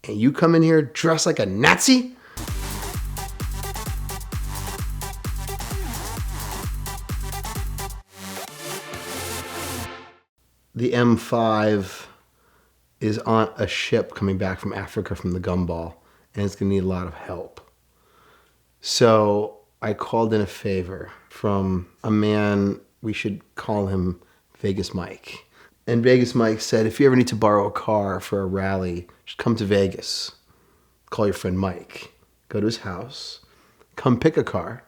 and you come in here dressed like a Nazi? The M5 is on a ship coming back from Africa from the gumball, and it's going to need a lot of help. So I called in a favor from a man, we should call him Vegas Mike. And Vegas Mike said, if you ever need to borrow a car for a rally, just come to Vegas. Call your friend Mike. Go to his house. Come pick a car,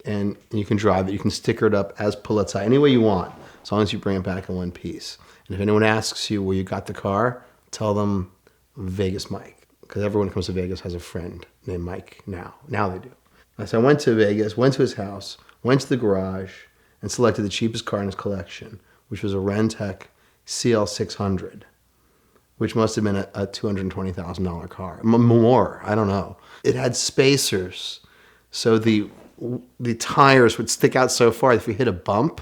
and you can drive it. You can sticker it up as Polizei any way you want, as long as you bring it back in one piece. And if anyone asks you where you got the car, tell them Vegas Mike. Because everyone who comes to Vegas has a friend named Mike now. Now they do. So I went to Vegas, went to his house, went to the garage, and selected the cheapest car in his collection, which was a Rentec CL600, which must have been a $220,000 car. More, I don't know. It had spacers, so the tires would stick out so far that if you hit a bump,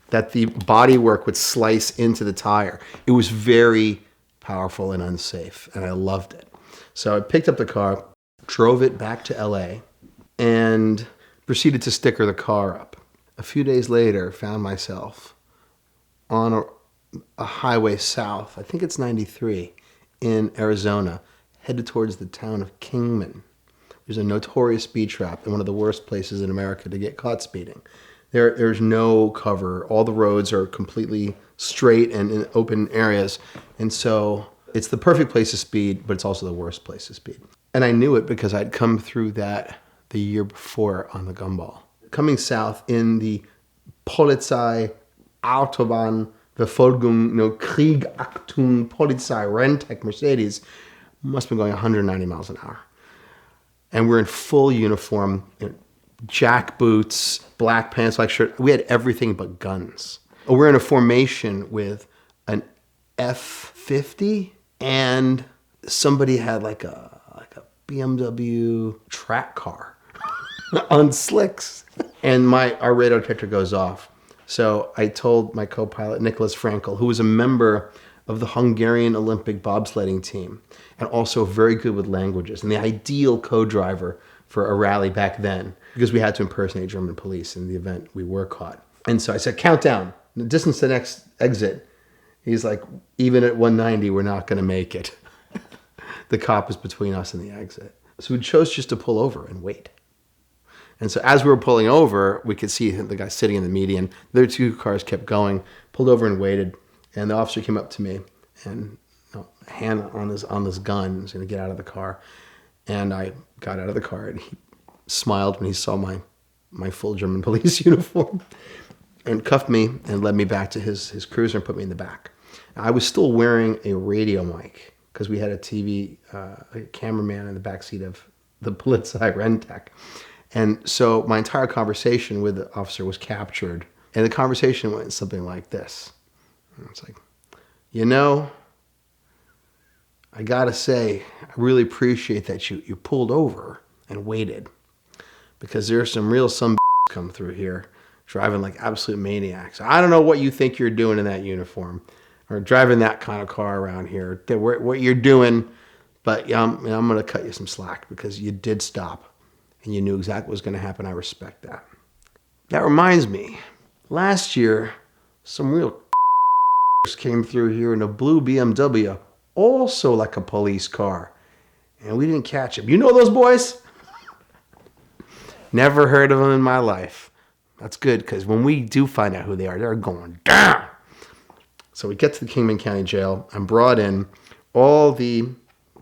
that the bodywork would slice into the tire. It was very powerful and unsafe, and I loved it. So I picked up the car, drove it back to LA, and proceeded to sticker the car up. A few days later, found myself on a highway south, I think it's 93, in Arizona, headed towards the town of Kingman. There's a notorious speed trap and one of the worst places in America to get caught speeding. There's no cover. All the roads are completely straight and in open areas. And so it's the perfect place to speed, but it's also the worst place to speed. And I knew it because I'd come through that the year before on the gumball. Coming south in the Polizei Autobahn Verfolgung, Krieg, Achtung, Polizei, Rentec, Mercedes, must have been going 190 miles an hour. And we're in full uniform, jack boots, black pants, black shirt. We had everything but guns. We're in a formation with an F-50, and somebody had like a BMW track car on slicks. And our radar detector goes off. So I told my co-pilot, Nicholas Frankel, who was a member of the Hungarian Olympic bobsledding team and also very good with languages and the ideal co-driver for a rally back then, because we had to impersonate German police in the event we were caught. And so I said, countdown, the distance to the next exit. He's like, even at 190, we're not going to make it. The cop was between us and the exit. So we chose just to pull over and wait. And so as we were pulling over, we could see the guy sitting in the median. The other two cars kept going, pulled over and waited. And the officer came up to me and hand on this gun, was going to get out of the car. And I got out of the car and he smiled when he saw my full German police uniform and cuffed me and led me back to his cruiser and put me in the back. I was still wearing a radio mic because we had a cameraman in the backseat of the Polizei Rentec. And so my entire conversation with the officer was captured. And the conversation went something like this. And it's like, I gotta say, I really appreciate that you pulled over and waited, because there's some real come through here driving like absolute maniacs. I don't know what you think you're doing in that uniform or driving that kind of car around here, what you're doing, but I'm going to cut you some slack because you did stop and you knew exactly what was going to happen. I respect that. That reminds me, last year, some real came through here in a blue BMW, also like a police car, and we didn't catch him. You know those boys? Never heard of them in my life. That's good, because when we do find out who they are, they're going down. So we get to the Kingman County Jail. I'm brought in. All the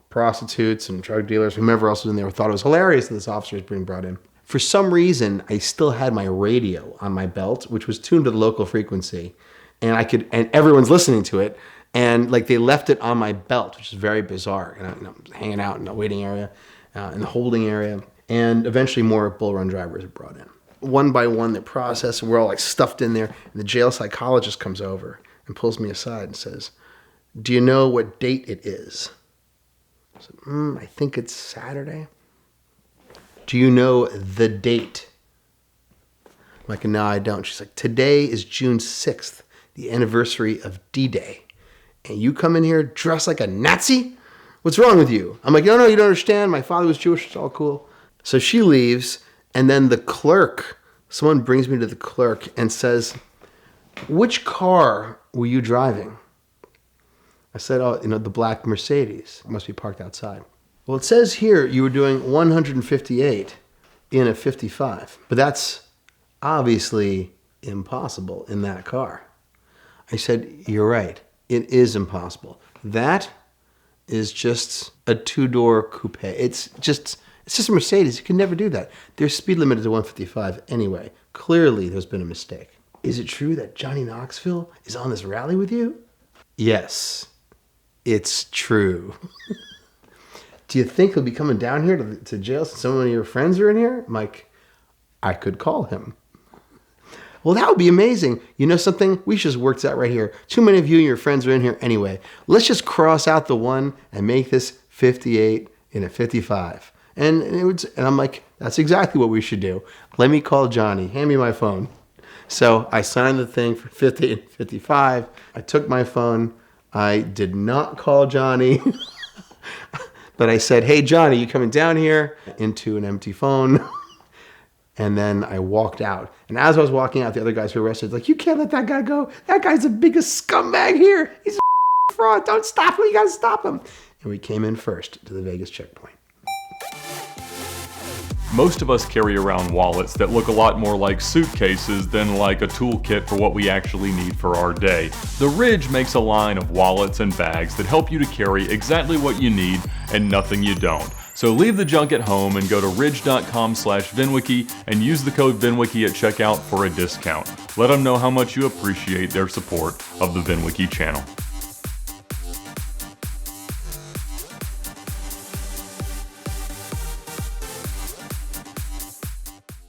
prostitutes and drug dealers, whomever else was in there, thought it was hilarious that this officer was being brought in. For some reason, I still had my radio on my belt, which was tuned to the local frequency, and everyone's listening to it, and like they left it on my belt, which is very bizarre. And I'm hanging out in the waiting area, in the holding area, and eventually more Bull Run drivers are brought in. One by one, they're processed, and we're all like stuffed in there, and the jail psychologist comes over and pulls me aside and says, "Do you know what date it is?" I said, I think it's Saturday. "Do you know the date?" I'm like, "No, I don't." She's like, "Today is June 6th, the anniversary of D-Day. And you come in here dressed like a Nazi?" What's wrong with you? I'm like, no, you don't understand. My father was Jewish. It's all cool. So she leaves, and then the clerk, someone brings me to the clerk and says, which car were you driving? I said, oh, the black Mercedes. It must be parked outside. Well, it says here you were doing 158 in a 55. But that's obviously impossible in that car. I said, you're right. It is impossible. That is just a two-door coupe. It's just a Mercedes. You can never do that. Their speed limit is 155 anyway. Clearly, there's been a mistake. Is it true that Johnny Knoxville is on this rally with you? Yes, it's true. Do you think he'll be coming down here to jail since so many of your friends are in here? I'm like, I could call him. Well, that would be amazing. You know something? We should just work that right here. Too many of you and your friends are in here anyway. Let's just cross out the 1 and make this 58 in a 55. And I'm like, that's exactly what we should do. Let me call Johnny. Hand me my phone. So I signed the thing for 50 and 55. I took my phone. I did not call Johnny. But I said, hey, Johnny, you coming down here? Into an empty phone. And then I walked out. And as I was walking out, the other guys were arrested. Like, you can't let that guy go. That guy's the biggest scumbag here. He's a fraud. Don't stop him. You got to stop him. And we came in first to the Vegas checkpoint. Most of us carry around wallets that look a lot more like suitcases than like a toolkit for what we actually need for our day. The Ridge makes a line of wallets and bags that help you to carry exactly what you need and nothing you don't. So leave the junk at home and go to ridge.com/VINwiki and use the code VINwiki at checkout for a discount. Let them know how much you appreciate their support of the VINwiki channel.